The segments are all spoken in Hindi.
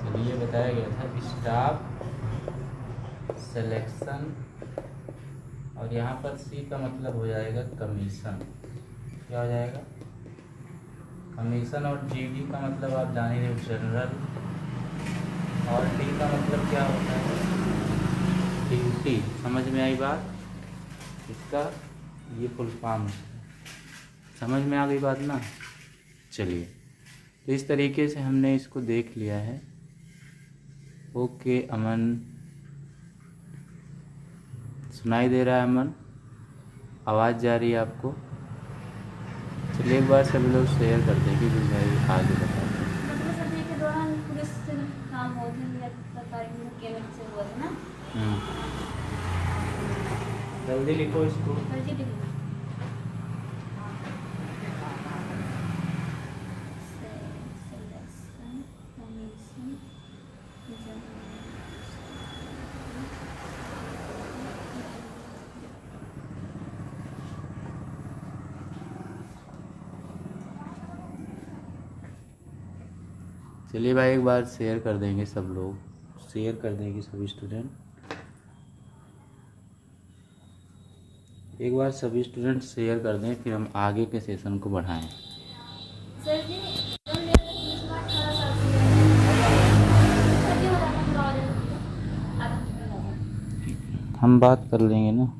चलिए बताया गया था स्टाफ सिलेक्शन, और यहाँ पर सी का मतलब हो जाएगा कमीशन। क्या हो जाएगा? कमीशन। और जीडी का मतलब आप जान ही रहे हो, जनरल। और डी का मतलब क्या होता है? ड्यूटी। समझ में आई बात? इसका ये फुल फॉर्म है। समझ में आ गई बात ना? चलिए, तो इस तरीके से हमने इसको देख लिया है। ओके अमन, सुनाई दे रहा है अमन? आवाज़ जा रही है आपको? चलिए एक बार सभी लोग शेयर कर देंगे कि भाई आगे बता दें। जल्दी लिखो इसको। चलिए भाई एक बार शेयर कर देंगे सब लोग, शेयर कर देंगे सभी स्टूडेंट। एक बार सभी स्टूडेंट शेयर कर दें, फिर हम आगे के सेशन को बढ़ाएं। हम बात कर लेंगे ना।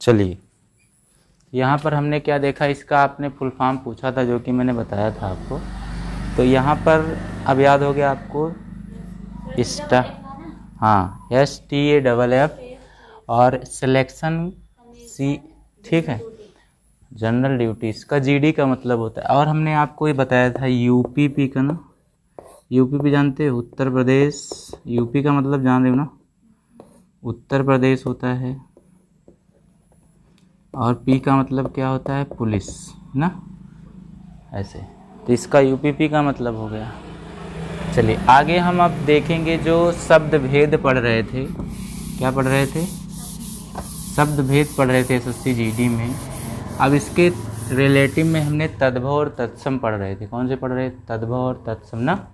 चलिए, यहाँ पर हमने क्या देखा, इसका आपने फुल फॉर्म पूछा था जो कि मैंने बताया था आपको। तो यहाँ पर अब याद हो गया आपको स्टा, हाँ STAFF, और सिलेक्शन सी, ठीक है, जनरल ड्यूटी। इसका GD का मतलब होता है। और हमने आपको ये बताया था UPP का ना, UPP जानते हो? उत्तर प्रदेश। UP का मतलब जान रहे हो ना, उत्तर प्रदेश होता है। और P का मतलब क्या होता है? पुलिस, ना, ऐसे। तो इसका UPP का मतलब हो गया। चलिए आगे हम अब देखेंगे जो शब्द भेद पढ़ रहे थे। क्या पढ़ रहे थे? शब्द भेद पढ़ रहे थे SSC GD में। अब इसके रिलेटिव में हमने तद्भव और तत्सम पढ़ रहे थे। कौन से पढ़ रहे थे? तद्भव और तत्सम ना।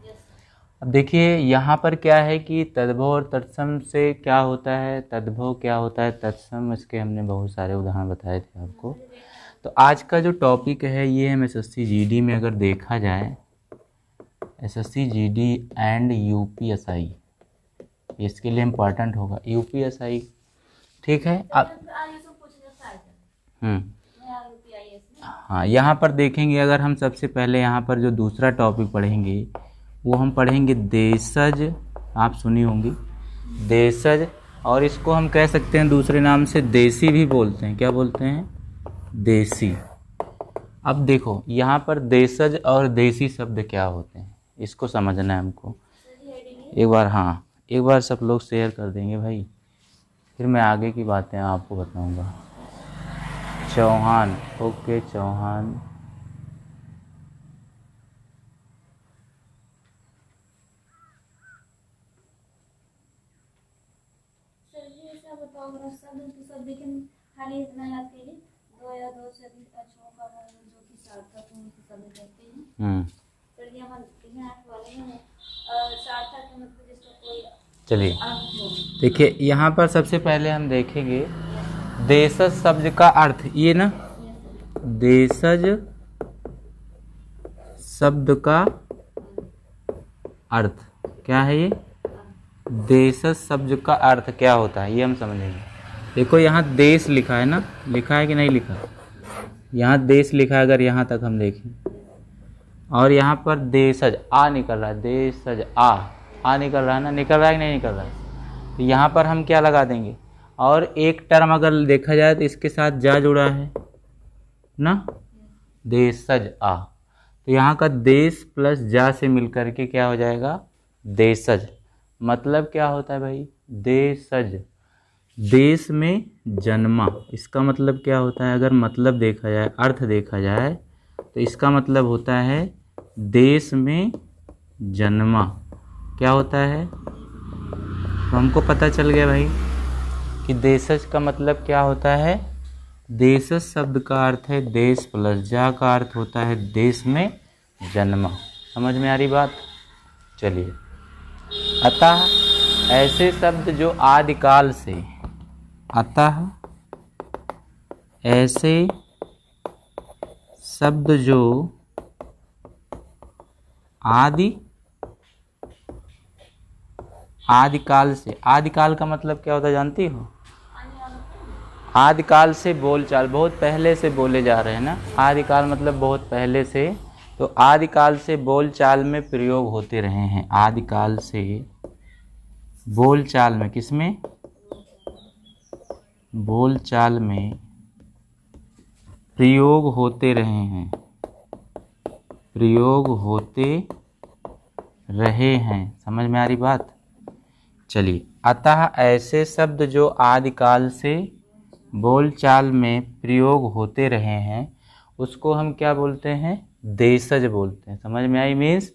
अब देखिए यहाँ पर क्या है कि तद्भव और तत्सम से क्या होता है, तद्भव क्या होता है, तत्सम, इसके हमने बहुत सारे उदाहरण बताए थे आपको। तो आज का जो टॉपिक है ये हम SSC GD में अगर देखा जाए, SSC GD एंड UPSI, इसके लिए इम्पॉर्टेंट होगा UPSI, ठीक है। अब हाँ, यहाँ पर देखेंगे अगर हम सबसे पहले यहाँ पर जो दूसरा टॉपिक पढ़ेंगे वो हम पढ़ेंगे देशज। आप सुनी होंगी देशज, और इसको हम कह सकते हैं दूसरे नाम से देसी भी बोलते हैं। क्या बोलते हैं? देसी। अब देखो यहाँ पर देशज और देसी शब्द क्या होते हैं, इसको समझना है हमको। एक बार, हाँ, एक बार सब लोग शेयर कर देंगे भाई, फिर मैं आगे की बातें आपको बताऊंगा। चौहान, ओके चौहान। खाली इतना याद कीजिए, दो या दो से अधिक अक्षरों का जो कि सार्थक हैं उनको शब्द कहते हैं। चलिए हम आठ वाले हैं। सार्थक का मतलब जिसका कोई, चलिए देखिए यहाँ पर सबसे पहले हम देखेंगे देशज शब्द का अर्थ। ये ना, देशज शब्द का अर्थ क्या है? ये देशज शब्द का अर्थ क्या होता है ये हम समझेंगे। देखो यहाँ देश लिखा है ना, लिखा है कि नहीं लिखा? यहाँ देश लिखा है अगर यहाँ तक हम देखें, और यहाँ पर देशज आ निकल रहा है, देशज आ निकल रहा है ना, निकल रहा है कि नहीं निकल रहा है? तो यहाँ पर हम क्या लगा देंगे, और एक टर्म अगर देखा जाए तो इसके साथ जा जुड़ा है ना, देशज आ। तो यहाँ का देश प्लस जा से मिलकर के क्या हो जाएगा? देशज। मतलब क्या होता है भाई? देशज, देश में जन्मा। इसका मतलब क्या होता है? अगर मतलब देखा जाए, अर्थ देखा जाए, तो इसका मतलब होता है देश में जन्मा। क्या होता है? तो हमको पता चल गया भाई कि देशज का मतलब क्या होता है। देशज शब्द का अर्थ है देश प्लस जा का अर्थ होता है देश में जन्मा। समझ में आ रही बात? चलिए, अतः ऐसे शब्द जो आदिकाल से, अतः ऐसे शब्द जो आदिकाल से, आदिकाल का मतलब क्या होता है जानती हो? आदिकाल से बोलचाल, बहुत पहले से बोले जा रहे हैं ना। आदिकाल मतलब बहुत पहले से, तो आदिकाल से बोलचाल में प्रयोग होते रहे हैं। आदिकाल से बोलचाल में, किसमें? बोलचाल में प्रयोग होते रहे हैं, प्रयोग होते रहे हैं। समझ में आ रही बात? चलिए, अतः ऐसे शब्द जो आदिकाल से बोलचाल में प्रयोग होते रहे हैं उसको हम क्या बोलते हैं? देशज बोलते हैं। समझ में आई? मीन्स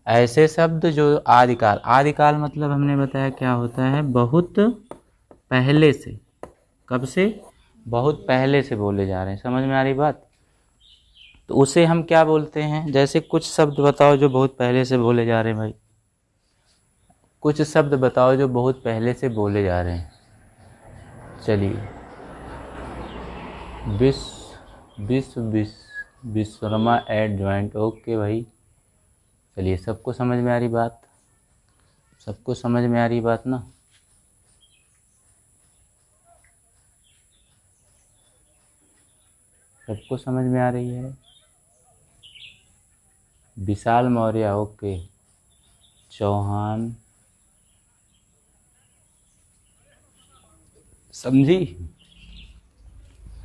ऐसे शब्द जो आदिकाल, आदिकाल मतलब हमने बताया क्या होता है? बहुत पहले से। कब से? बहुत पहले से बोले जा रहे हैं। समझ में आ रही बात? तो उसे हम क्या बोलते हैं? जैसे कुछ शब्द बताओ जो बहुत पहले से बोले जा रहे हैं भाई, कुछ शब्द बताओ जो बहुत पहले से बोले जा रहे हैं। चलिए, विश्वकर्मा एट जॉइंट। ओके भाई, चलिए, सबको समझ में आ रही बात? सबको समझ में आ रही बात ना? सबको समझ में आ रही है? विशाल मौर्य, ओके। चौहान, समझी?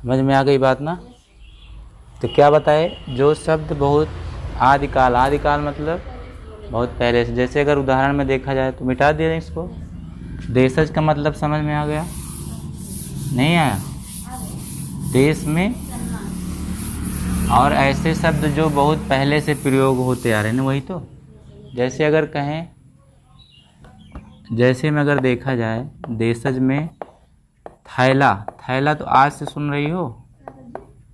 समझ में आ गई बात ना? तो क्या बताए? जो शब्द बहुत आदिकाल, आदिकाल मतलब बहुत पहले से। जैसे अगर उदाहरण में देखा जाए तो मिटा दे इसको। देशज का मतलब समझ में आ गया? नहीं आया? देश में, और ऐसे शब्द जो बहुत पहले से प्रयोग होते आ रहे हैं ना, वही तो। जैसे अगर कहें, जैसे में अगर देखा जाए देशज में थैला, थैला तो आज से सुन रही हो?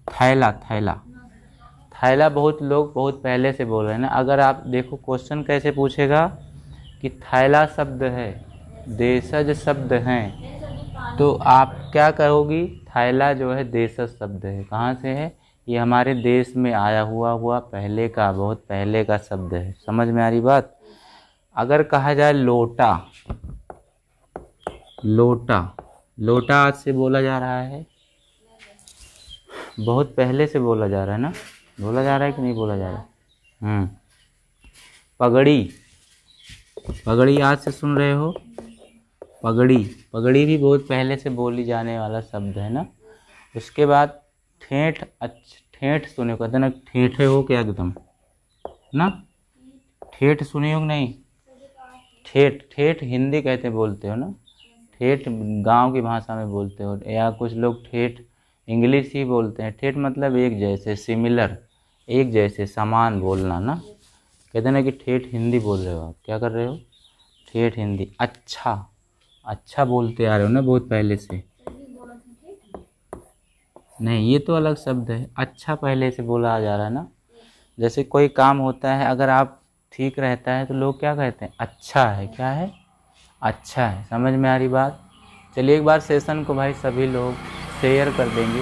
थैला, थैला, थैला बहुत लोग बहुत पहले से बोल रहे हैं ना। अगर आप देखो क्वेश्चन कैसे पूछेगा कि थैला शब्द है, देशज शब्द हैं, तो आप क्या कहोगी? थैला जो है देशज शब्द है। कहाँ से है? ये हमारे देश में आया हुआ पहले का, बहुत पहले का शब्द है। समझ में आ रही बात? अगर कहा जाए लोटा, लोटा, लोटा आज से बोला जा रहा है? बहुत पहले से बोला जा रहा है ना? बोला जा रहा है कि नहीं बोला जा रहा है? पगड़ी, पगड़ी आज से सुन रहे हो? पगड़ी, पगड़ी भी बहुत पहले से बोली जाने वाला शब्द है ना। उसके बाद ठेठ, ठेठ सुने, कहते ना ठेठे हो क्या एकदम ना? ठेठ सुने हो कि नहीं? ठेठ, ठेठ हिंदी कहते बोलते हो ना? ठेठ गांव की भाषा में बोलते हो, या कुछ लोग ठेठ इंग्लिश ही बोलते हैं। ठेठ मतलब एक जैसे, सिमिलर, एक जैसे, समान बोलना ना। कहते ना कि ठेठ हिंदी बोल रहे हो आप। क्या कर रहे हो? ठेठ हिंदी। अच्छा, अच्छा बोलते आ रहे हो ना बहुत पहले से। नहीं, ये तो अलग शब्द है। अच्छा पहले से बोला जा रहा है ना। जैसे कोई काम होता है, अगर आप ठीक रहता है तो लोग क्या कहते हैं? अच्छा है। क्या है? अच्छा है। समझ में आ रही बात? चलिए, एक बार सेशन को भाई सभी लोग शेयर कर देंगे।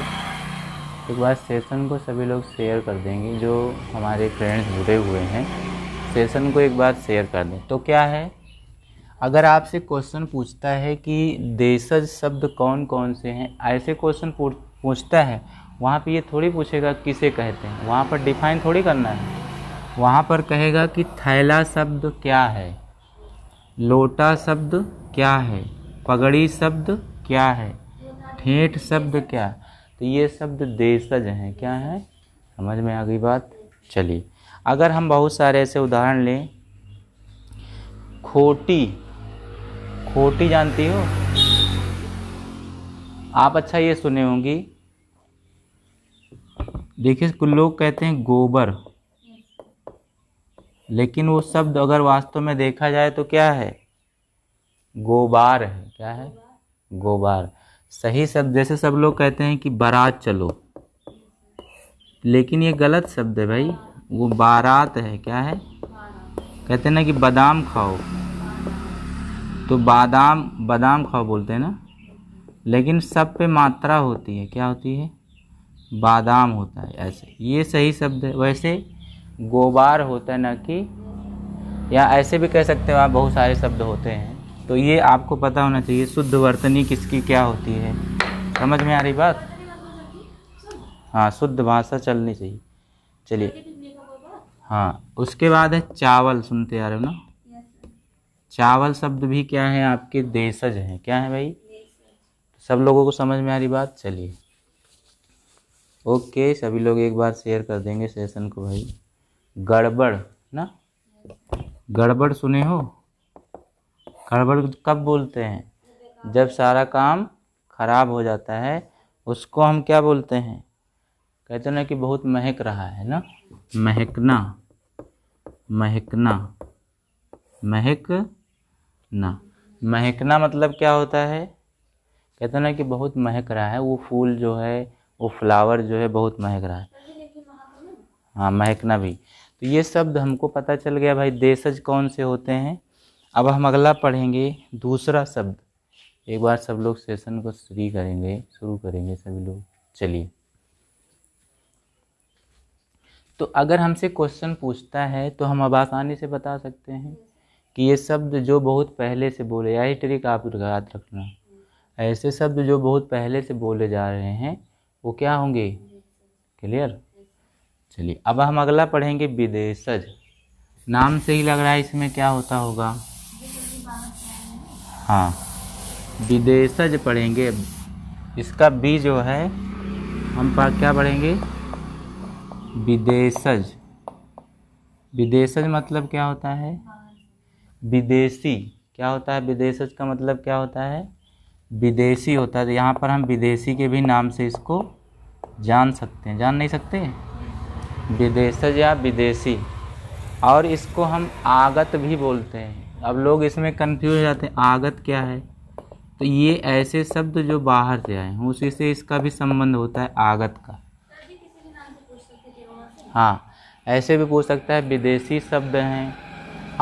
एक बार सेशन को सभी लोग शेयर कर देंगे, जो हमारे फ्रेंड्स जुड़े हुए हैं, सेशन को एक बार शेयर कर दें। तो क्या है, अगर आपसे क्वेश्चन पूछता है कि देशज शब्द कौन कौन से हैं, ऐसे क्वेश्चन पूछता है, वहाँ पे ये थोड़ी पूछेगा किसे कहते हैं। वहाँ पर डिफाइन थोड़ी करना है। वहाँ पर कहेगा कि थैला शब्द क्या है, लोटा शब्द क्या है, पगड़ी शब्द क्या है, ठेठ शब्द क्या। तो ये शब्द देशज हैं। क्या है? समझ में आ गई बात? चलिए, अगर हम बहुत सारे ऐसे उदाहरण लें, खोटी, खोटी जानती हो आप? अच्छा, ये सुने होंगी। देखिए, कुछ लोग कहते हैं गोबर, लेकिन वो शब्द अगर वास्तव में देखा जाए तो क्या है, गोबार है। क्या है, गोबार। सही शब्द, जैसे सब लोग कहते हैं कि बारात चलो, लेकिन ये गलत शब्द है भाई, वो बारात है। क्या है, कहते हैं ना कि बादाम खाओ, तो बादाम खाओ बोलते हैं ना, लेकिन सब पे मात्रा होती है। क्या होती है, बादाम होता है। ऐसे ये सही शब्द है। वैसे गोबार होता है ना कि, या ऐसे भी कह सकते हो आप, बहुत सारे शब्द होते हैं। तो ये आपको पता होना चाहिए शुद्ध वर्तनी किसकी क्या होती है। समझ में आ रही बात? हाँ, शुद्ध भाषा चलनी चाहिए। चलिए, हाँ, उसके बाद है चावल। सुनते आ रहे हो ना, चावल शब्द भी क्या है आपके, देशज है। क्या है भाई, सब लोगों को समझ में आ रही बात? चलिए, ओके, सभी लोग एक बार शेयर कर देंगे सेशन को भाई। गड़बड़ ना, गड़बड़ सुने हो? गड़बड़ कब बोलते हैं, जब सारा काम खराब हो जाता है, उसको हम क्या बोलते हैं, कहते हैं ना कि बहुत महक रहा है ना, महकना, महकना, महकना। महकना मतलब क्या होता है, कहते हैं ना कि बहुत महक रहा है, वो फूल जो है, वो फ्लावर जो है बहुत महक रहा है। हाँ, महकना भी। तो ये शब्द हमको पता चल गया भाई देशज कौन से होते हैं। अब हम अगला पढ़ेंगे दूसरा शब्द। एक बार सब लोग सेशन को शुरू करेंगे सभी लोग। चलिए, तो अगर हमसे क्वेश्चन पूछता है तो हम अब आसानी से बता सकते हैं कि ये शब्द जो बहुत पहले से बोले, यही ट्रिक आप याद रखना, ऐसे शब्द जो बहुत पहले से बोले जा रहे हैं वो क्या होंगे, क्लियर? चलिए, अब हम अगला पढ़ेंगे विदेशज। नाम से ही लग रहा है इसमें क्या होता होगा। हाँ, विदेशज पढ़ेंगे। इसका बी जो है हम क्या पढ़ेंगे, विदेशज। विदेशज मतलब क्या होता है, विदेशी। क्या होता है, विदेशज का मतलब क्या होता है, विदेशी होता है। तो यहाँ पर हम विदेशी के भी नाम से इसको जान सकते हैं, जान नहीं सकते, विदेशज या विदेशी। और इसको हम आगत भी बोलते हैं। अब लोग इसमें कंफ्यूज हो जाते हैं, आगत क्या है, तो ये ऐसे शब्द जो बाहर से आए हैं, उसी से इसका भी संबंध होता है आगत का। हाँ, ऐसे भी पूछ सकता है, विदेशी शब्द हैं,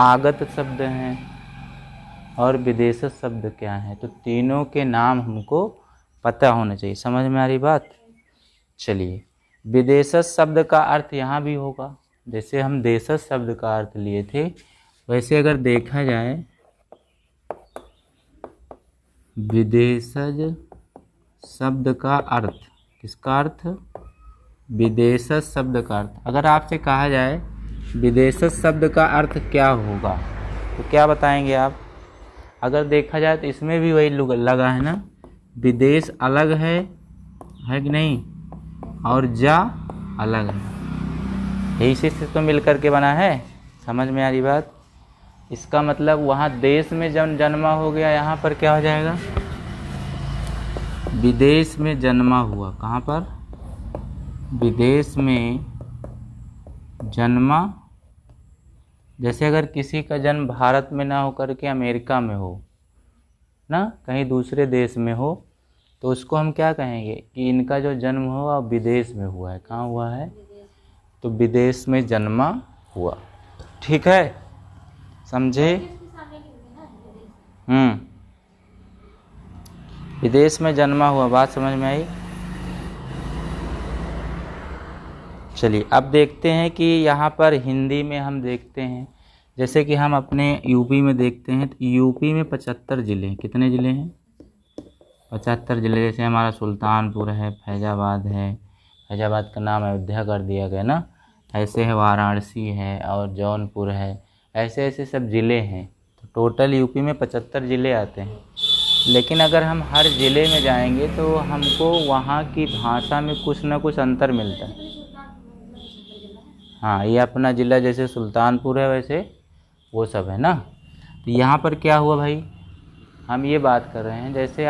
आगत शब्द हैं और विदेशज शब्द क्या है, तो तीनों के नाम हमको पता होना चाहिए। समझ में आ रही बात? चलिए, विदेशज शब्द का अर्थ यहाँ भी होगा, जैसे हम देशज शब्द का अर्थ लिए थे, वैसे अगर देखा जाए विदेशज शब्द का अर्थ, किसका अर्थ, विदेशज शब्द का अर्थ। अगर आपसे कहा जाए विदेशज शब्द का अर्थ क्या होगा, तो क्या बताएंगे आप? अगर देखा जाए तो इसमें भी वही लगा है ना, विदेश अलग है कि नहीं, और जा अलग है, यही से तो मिल करके बना है। समझ में आ रही बात? इसका मतलब वहाँ देश में जन्मा हो गया, यहाँ पर क्या हो जाएगा, विदेश में जन्मा हुआ। कहाँ पर, विदेश में जन्मा। जैसे अगर किसी का जन्म भारत में ना हो करके अमेरिका में हो ना, कहीं दूसरे देश में हो, तो उसको हम क्या कहेंगे कि इनका जो जन्म हुआ विदेश में हुआ है। कहाँ हुआ है, तो विदेश में जन्मा हुआ। ठीक है, समझे? विदेश में जन्मा हुआ, बात समझ में आई? चलिए, अब देखते हैं कि यहाँ पर हिंदी में हम देखते हैं, जैसे कि हम अपने यूपी में देखते हैं, तो यूपी में 75 ज़िले हैं। कितने ज़िले हैं, 75 ज़िले। जैसे हमारा सुल्तानपुर है, फैजाबाद है, फैजाबाद का नाम अयोध्या कर दिया गया ना, ऐसे है वाराणसी है और जौनपुर है, ऐसे ऐसे सब ज़िले हैं। तो टोटल यूपी में 75 ज़िले आते हैं। लेकिन अगर हम हर ज़िले में जाएंगे तो हमको वहाँ की भाषा में कुछ ना कुछ अंतर मिलता है। हाँ, ये अपना ज़िला जैसे सुल्तानपुर है वैसे वो सब है ना। तो यहाँ पर क्या हुआ भाई, हम ये बात कर रहे हैं, जैसे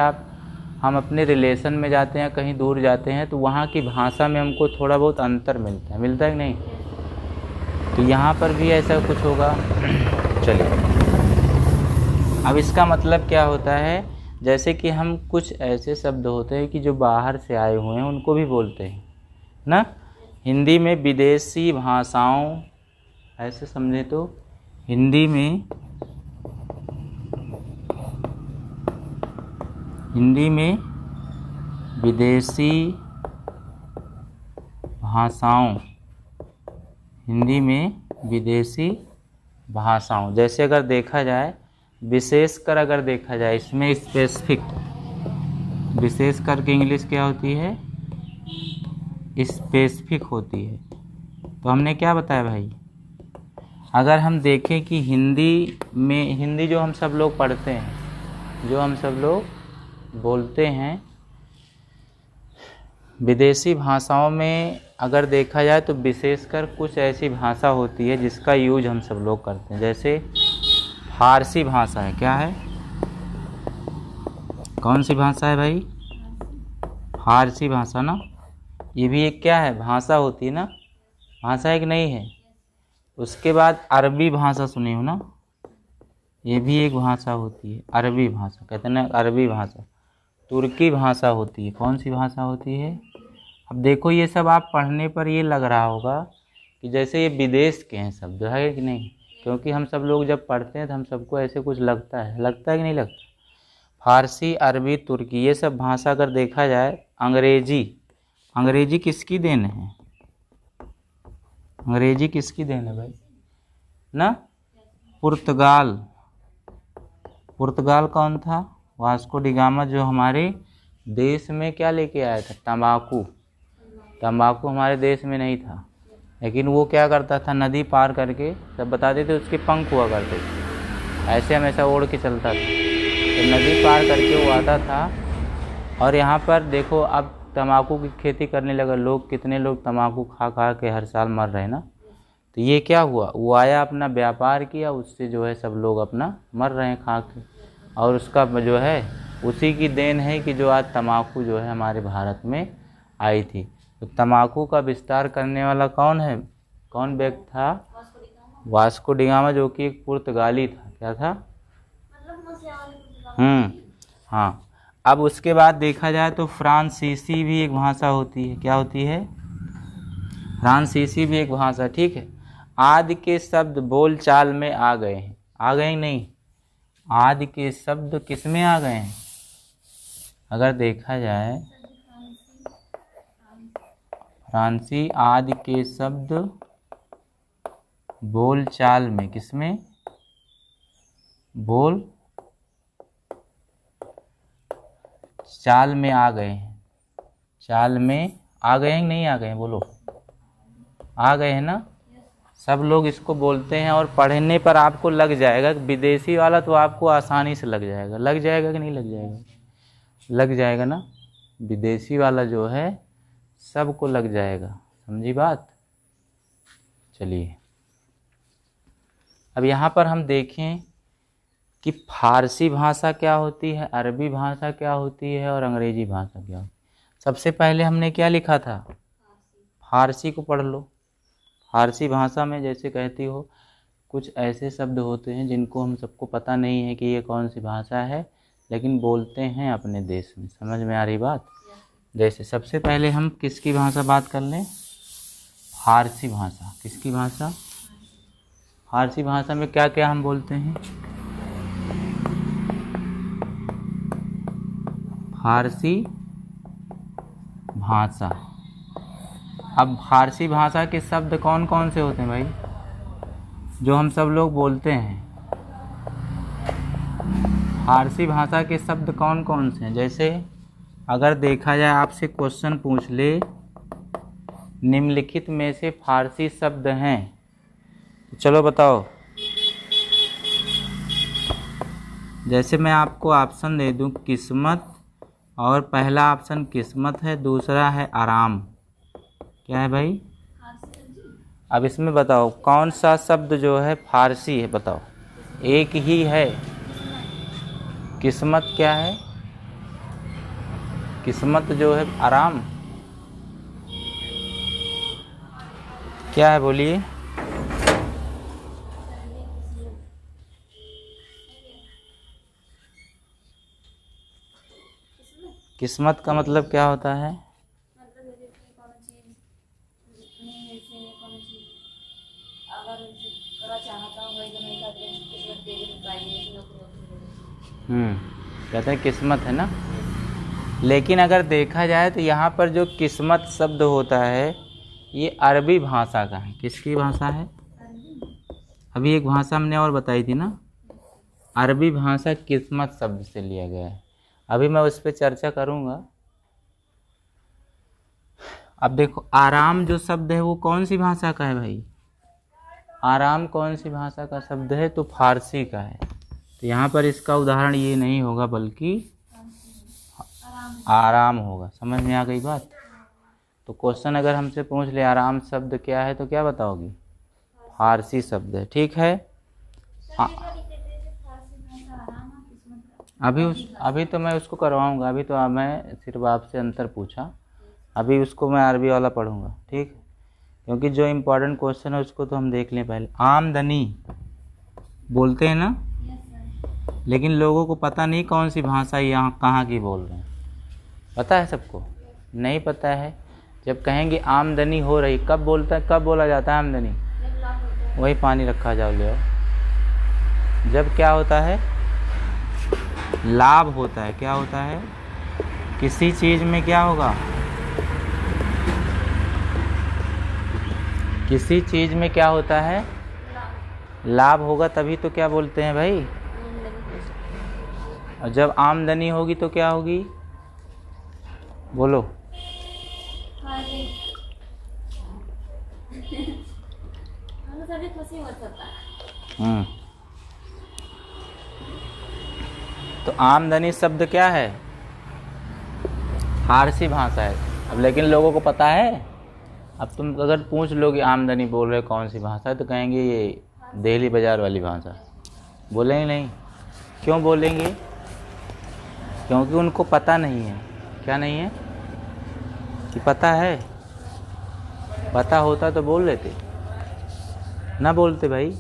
हम अपने रिलेशन में जाते हैं, कहीं दूर जाते हैं, तो वहाँ की भाषा में हमको थोड़ा बहुत अंतर मिलता है कि नहीं? तो यहाँ पर भी ऐसा कुछ होगा। चलिए, अब इसका मतलब क्या होता है, जैसे कि हम कुछ ऐसे शब्द होते हैं कि जो बाहर से आए हुए हैं उनको भी बोलते हैं ना। हिंदी में विदेशी भाषाओं, ऐसे समझे तो हिंदी में विदेशी भाषाओं, हिंदी में विदेशी भाषाओं, जैसे अगर देखा जाए, विशेषकर अगर देखा जाए इसमें स्पेसिफिक, विशेषकर की इंग्लिश क्या होती है, स्पेसिफिक होती है। तो हमने क्या बताया भाई, अगर हम देखें कि हिंदी में, हिंदी जो हम सब लोग पढ़ते हैं, जो हम सब लोग बोलते हैं, विदेशी भाषाओं में अगर देखा जाए तो विशेषकर कुछ ऐसी भाषा होती है जिसका यूज हम सब लोग करते हैं। जैसे फारसी भाषा है, क्या है, कौन सी भाषा है भाई, फारसी भाषा ना। ये भी एक क्या है, भाषा होती है ना, भाषा एक नहीं है। उसके बाद अरबी भाषा सुनी हो ना, ये भी एक भाषा होती है, अरबी भाषा कहते हैं ना, अरबी भाषा। तुर्की भाषा होती है, कौन सी भाषा होती है। अब देखो ये सब आप पढ़ने पर ये लग रहा होगा कि जैसे ये विदेश के हैं शब्द, है कि नहीं, क्योंकि हम सब लोग जब पढ़ते हैं तो हम सबको ऐसे कुछ लगता है कि नहीं लगता। फारसी, अरबी, तुर्की, ये सब भाषा अगर देखा जाए, अंग्रेजी किसकी देन है, अंग्रेजी किसकी देन है भाई ना, पुर्तगाल कौन था, वास्को डी गामा, जो हमारे देश में क्या लेके आया था, तंबाकू हमारे देश में नहीं था, लेकिन वो क्या करता था, नदी पार करके, सब बताते थे उसके पंख हुआ करते थे, ऐसे हमेशा ओढ़ के चलता था, तो नदी पार करके वो आता था। और यहाँ पर देखो अब तंबाकू की खेती करने लगा लोग, कितने लोग तंबाकू खा खा के हर साल मर रहे हैं ना। तो ये क्या हुआ, वो आया, अपना व्यापार किया, उससे जो है सब लोग अपना मर रहे हैं खा के, और उसका जो है उसी की देन है कि जो आज तंबाकू जो है हमारे भारत में आई थी। तो तंबाकू का विस्तार करने वाला कौन है, कौन व्यक्ति था, वास्को डी गामा, जो कि एक पुर्तगाली था। क्या था, हाँ। अब उसके बाद देखा जाए तो फ्रांसीसी भी एक भाषा होती है, क्या होती है, फ्रांसीसी भी एक भाषा, ठीक है। आदि के शब्द बोल चाल में आ गए हैं, आ गए नहीं, आदि के शब्द किस में आ गए हैं, अगर देखा जाए फ्रांसी, आदि के शब्द बोल चाल में, किसमें, बोल चाल में आ गए हैं, चाल में आ गए हैं, नहीं आ गए हैं, बोलो, आ गए हैं ना। सब लोग इसको बोलते हैं और पढ़ने पर आपको लग जाएगा, विदेशी वाला तो आपको आसानी से लग जाएगा कि नहीं लग जाएगा, लग जाएगा ना, विदेशी वाला जो है सबको लग जाएगा, समझी बात। चलिए, अब यहाँ पर हम देखें कि फारसी भाषा क्या होती है, अरबी भाषा क्या होती है, और अंग्रेजी भाषा क्या होती है। सबसे पहले हमने क्या लिखा था, फारसी को पढ़ लो। फारसी भाषा में जैसे कहती हो, कुछ ऐसे शब्द होते हैं जिनको हम सबको पता नहीं है कि ये कौन सी भाषा है, लेकिन बोलते हैं अपने देश में, समझ में आ रही बात। जैसे सबसे पहले हम किसकी भाषा बात कर लें, फारसी भाषा। किसकी भाषा, फारसी भाषा में क्या क्या हम बोलते हैं, फारसी भाषा। अब फारसी भाषा के शब्द कौन कौन से होते हैं भाई, जो हम सब लोग बोलते हैं, फारसी भाषा के शब्द कौन कौन से हैं। जैसे अगर देखा जाए, आपसे क्वेश्चन पूछ ले, निम्नलिखित में से फारसी शब्द हैं, तो चलो बताओ। जैसे मैं आपको ऑप्शन दे दूं, किस्मत, और पहला ऑप्शन किस्मत है, दूसरा है आराम। क्या है भाई, अब इसमें बताओ कौन सा शब्द जो है फारसी है, बताओ। एक ही है, किस्मत क्या है, किस्मत जो है आराम, क्या है बोलिए। किस्मत का मतलब क्या होता है? मतलब जैसे कि कोनो चीज नहीं जैसे कोनो चीज अगर करा चाहता हूँ वही तो नहीं करते हैं, किस्मत दे भी पाएंगे कि नौकरी। कहते हैं किस्मत है ना। लेकिन अगर देखा जाए तो यहाँ पर जो किस्मत शब्द होता है ये अरबी भाषा का है। किसकी भाषा है? अभी एक भाषा हमने और बताई थी ना, अरबी भाषा किस्मत शब्द से लिया गया है। अभी मैं उस पर चर्चा करूँगा। अब देखो आराम जो शब्द है वो कौन सी भाषा का है भाई? आराम कौन सी भाषा का शब्द है? तो फारसी का है। तो यहाँ पर इसका उदाहरण ये नहीं होगा बल्कि आराम होगा। समझ में आ गई बात? तो क्वेश्चन अगर हमसे पूछ ले आराम शब्द क्या है तो क्या बताओगी? फारसी शब्द है। ठीक है। अभी तो मैं उसको करवाऊंगा। अभी तो मैं सिर्फ आपसे अंतर पूछा, अभी उसको मैं अरबी वाला पढ़ूंगा। ठीक, क्योंकि जो इम्पोर्टेंट क्वेश्चन है उसको तो हम देख लें पहले। आमदनी बोलते हैं ना, लेकिन लोगों को पता नहीं कौन सी भाषा यहाँ कहाँ की बोल रहे हैं। पता है सबको? नहीं पता है। जब कहेंगे आमदनी हो रही, कब बोला जाता है आमदनी? वही पानी रखा जाओ ले आओ। जब क्या होता है? लाभ होता है। क्या होता है? किसी चीज़ में क्या होगा? किसी चीज़ में क्या होता है? लाभ होगा, तभी तो क्या बोलते हैं भाई? और जब आमदनी होगी तो क्या होगी? बोलो। तो आमदनी शब्द क्या है? फारसी भाषा है। अब लेकिन लोगों को पता है। अब तुम अगर पूछ लो कि आमदनी बोल रहे कौन सी भाषा है तो कहेंगे ये दिल्ली बाजार वाली भाषा। बोलेंगे नहीं। क्यों बोलेंगे? क्योंकि उनको पता नहीं है। क्या नहीं है? कि पता है। पता होता तो बोल लेते, ना बोलते भाई।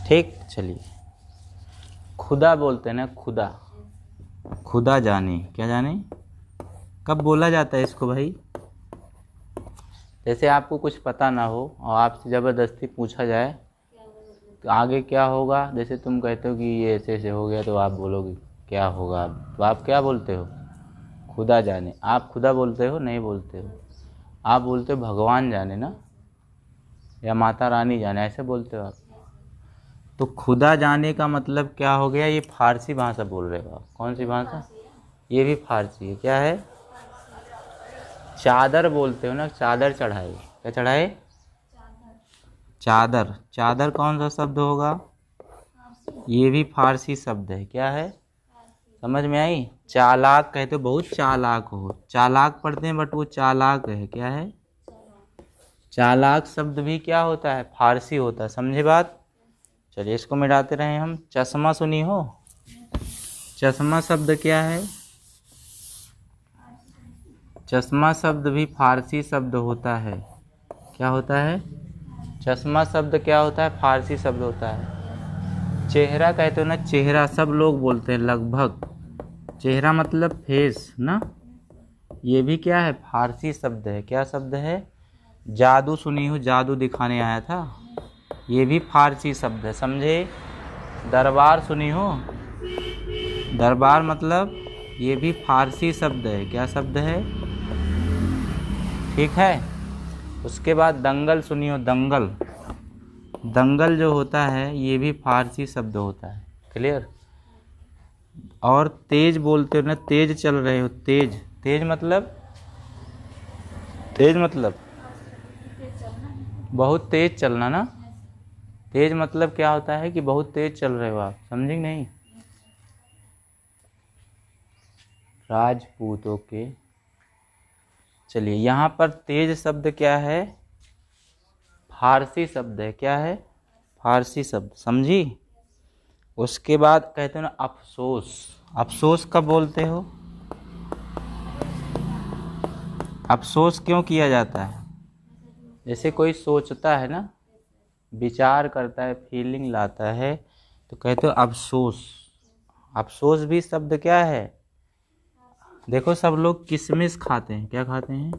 ठीक, चलिए। खुदा बोलते हैं ना, खुदा। खुदा जाने। क्या जाने? कब बोला जाता है इसको भाई? जैसे आपको कुछ पता ना हो और आपसे ज़बरदस्ती पूछा जाए तो आगे क्या होगा? जैसे तुम कहते हो कि ये ऐसे ऐसे हो गया तो आप बोलोगे क्या होगा? तो आप क्या बोलते हो? खुदा जाने। आप खुदा बोलते हो? नहीं बोलते हो। आप बोलते हो भगवान जाने ना, या माता रानी जाने, ऐसे बोलते हो आप। तो खुदा जाने का मतलब क्या हो गया? ये फारसी भाषा बोल रहे हो आप। कौन सी भाषा? ये भी फारसी है। क्या है? चादर बोलते हो ना, चादर चढ़ाए। क्या चढ़ाए? चादर। चादर कौन सा शब्द होगा? ये भी फारसी शब्द है। क्या है? समझ में आई? चालाक कहते हो, बहुत चालाक हो। चालाक पढ़ते हैं बट वो चालाक है। क्या है? चालाक शब्द भी क्या होता है? फारसी होता है। समझे बात? चलिए इसको मिटाते रहे हम। चश्मा सुनी हो? चश्मा शब्द क्या है? चश्मा शब्द भी फारसी शब्द होता है। क्या होता है? चश्मा शब्द क्या होता है? फारसी शब्द होता है। चेहरा कहते हो ना, चेहरा सब लोग बोलते हैं लगभग। चेहरा मतलब फेस ना, ये भी क्या है? फारसी शब्द है। क्या शब्द है? जादू सुनी हो? जादू दिखाने आया था, ये भी फारसी शब्द है। समझे? दरबार सुनी हो? दरबार मतलब ये भी फारसी शब्द है। क्या शब्द है? ठीक है। उसके बाद दंगल सुनी हो? दंगल। दंगल जो होता है ये भी फारसी शब्द होता है। क्लियर? और तेज बोलते हो ना, तेज चल रहे हो। तेज। तेज मतलब? तेज मतलब बहुत तेज चलना ना। तेज मतलब क्या होता है? कि बहुत तेज चल रहे हो आप। समझे नहीं? राजपूतों के। चलिए यहाँ पर तेज शब्द क्या है? फारसी शब्द है। क्या है? फारसी शब्द। समझी? उसके बाद कहते हो ना अफसोस। अफसोस कब बोलते हो? अफसोस क्यों किया जाता है? जैसे कोई सोचता है ना, विचार करता है, फीलिंग लाता है, तो कहते हो अफसोस। अफसोस भी शब्द क्या है? देखो सब लोग किशमिश खाते हैं, क्या खाते हैं?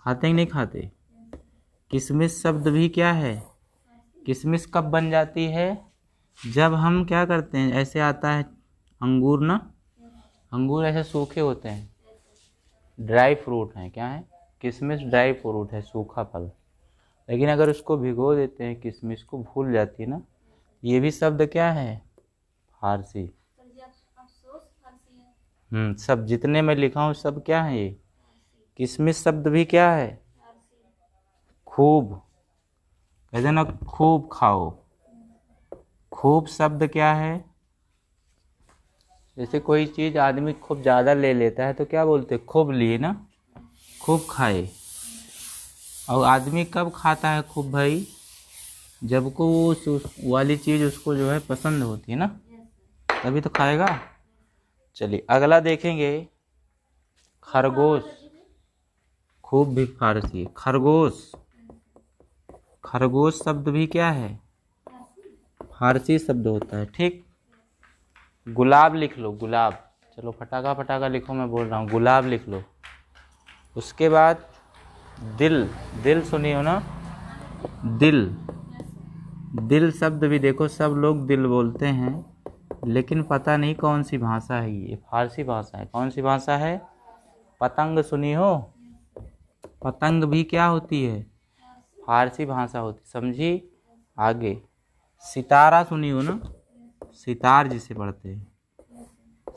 खाते हैं नहीं खाते? किशमिश शब्द भी क्या है? किशमिश कब बन जाती है? जब हम क्या करते हैं, ऐसे आता है अंगूर ना, अंगूर ऐसे सूखे होते हैं, ड्राई फ्रूट हैं, क्या है? किशमिश ड्राई फ्रूट है, सूखा फल। लेकिन अगर उसको भिगो देते हैं, किशमिश को भूल जाती है ना, ये भी शब्द क्या है? फारसी। सब जितने मैं लिखा हूँ सब क्या है? ये किशमिश शब्द भी क्या है? खूब, कहते ना खूब खाओ। खूब शब्द क्या है? जैसे कोई चीज आदमी खूब ज्यादा ले लेता है तो क्या बोलते? खूब लिए ना, खूब खाए। और आदमी कब खाता है खूब भाई? जब को उस वाली चीज उसको जो है पसंद होती है ना, तभी तो खाएगा। चलिए अगला देखेंगे, खरगोश। खूब भी फारसी। खरगोश, खरगोश शब्द भी क्या है? फारसी शब्द होता है, ठीक। गुलाब लिख लो, गुलाब। चलो फटाका फटाका लिखो, मैं बोल रहा हूँ, गुलाब लिख लो। उसके बाद दिल, दिल सुनी हो ना, दिल। दिल शब्द भी देखो सब लोग दिल बोलते हैं, लेकिन पता नहीं कौन सी भाषा है ये। फारसी भाषा है। कौन सी भाषा है? पतंग सुनी हो? पतंग भी क्या होती है? फारसी भाषा होती, समझी? आगे सितारा सुनी हो ना, सितार जिसे पढ़ते हैं,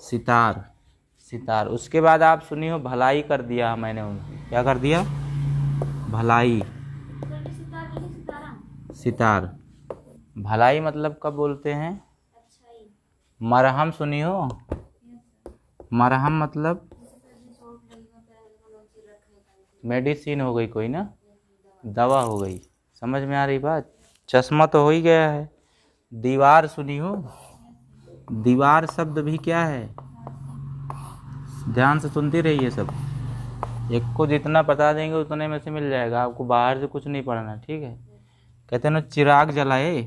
सितार, सितार। उसके बाद आप सुनी हो भलाई कर दिया मैंने उनकी, क्या कर दिया? भलाई। सितार। भलाई मतलब कब बोलते हैं? मरहम सुनी हो? मरहम मतलब मेडिसिन हो गई कोई ना, दवा हो गई। समझ में आ रही बात? चश्मा तो हो ही गया है। दीवार सुनी हो? दीवार शब्द भी क्या है? ध्यान से सुनती रहिए सब, एक को जितना बता देंगे उतने में से मिल जाएगा आपको, बाहर से कुछ नहीं पढ़ना, ठीक है। कहते हैं ना चिराग जलाए,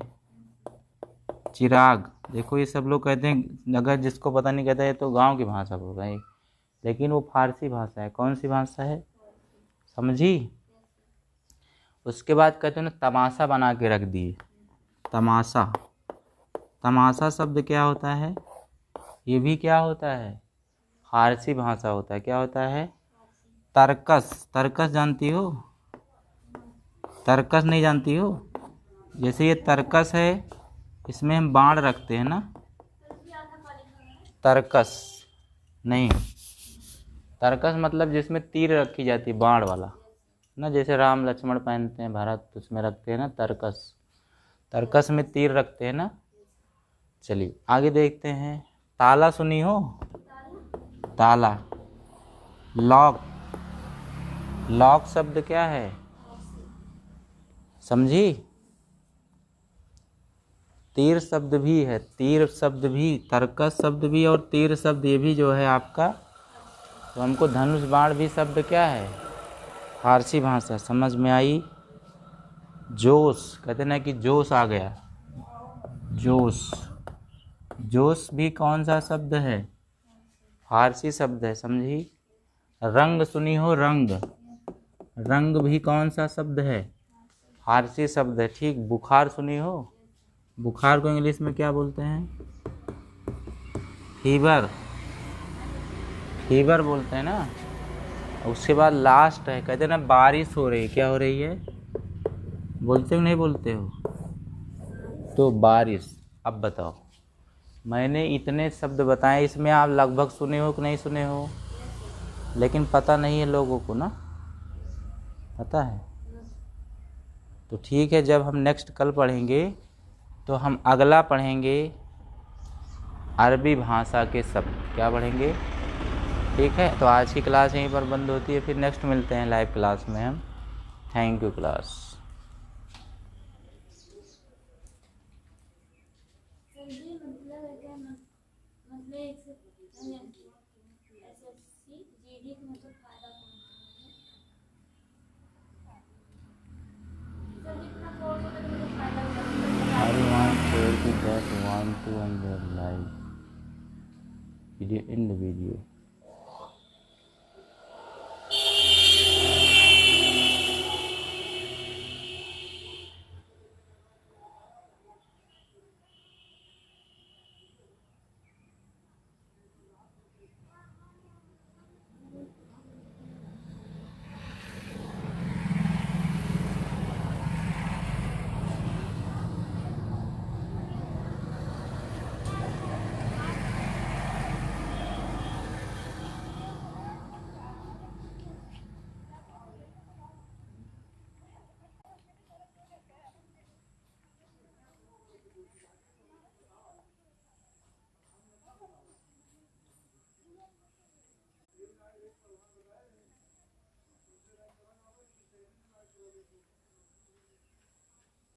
चिराग। देखो ये सब लोग कहते हैं, अगर जिसको पता नहीं कहता है तो गांव की भाषा बोल रहा है, लेकिन वो फारसी भाषा है। कौन सी भाषा है? समझी? उसके बाद कहते हैं ना तमाशा बना के रख दिए, तमाशा। तमाशा शब्द क्या होता है? ये भी क्या होता है? फारसी भाषा होता है। क्या होता है? तर्कस। तर्कस जानती हो? तर्कस नहीं जानती हो? जैसे ये तर्कस है, इसमें हम बाण रखते हैं ना, तर्कस नहीं। तर्कस मतलब जिसमें तीर रखी जाती है, बाण वाला ना, जैसे राम लक्ष्मण पहनते हैं भरत, उसमें रखते हैं ना तर्कस। तर्कस में तीर रखते हैं ना। चलिए आगे देखते हैं। ताला सुनी हो? ताला। लॉक। लॉक शब्द क्या है? समझी? तीर शब्द भी है, तीर शब्द भी, तर्कस शब्द भी और तीर शब्द ये भी जो है आपका। तो हमको धनुष बाण भी शब्द क्या है? फारसी भाषा। समझ में आई? जोश, कहते ना कि जोश आ गया, जोश। जोश भी कौन सा शब्द है? फारसी शब्द है, समझी? रंग सुनी हो? रंग। रंग भी कौन सा शब्द है? फारसी शब्द है, ठीक। बुखार सुनी हो? बुखार को इंग्लिश में क्या बोलते हैं? फीवर, फीवर बोलते हैं ना। उसके बाद लास्ट है, कहते हैं ना बारिश हो रही है। क्या हो रही है? बोलते हो नहीं बोलते हो? तो बारिश। अब बताओ, मैंने इतने शब्द बताए, इसमें आप लगभग सुने हो कि नहीं सुने हो? लेकिन पता नहीं है लोगों को ना, पता है? तो ठीक है, जब हम नेक्स्ट कल पढ़ेंगे तो हम अगला पढ़ेंगे अरबी भाषा के शब्द। क्या पढ़ेंगे? ठीक है, तो आज की क्लास यहीं पर बंद होती है, फिर नेक्स्ट मिलते हैं लाइव क्लास में हम। Thank you class. Everyone share that want to end their life. Video in the video.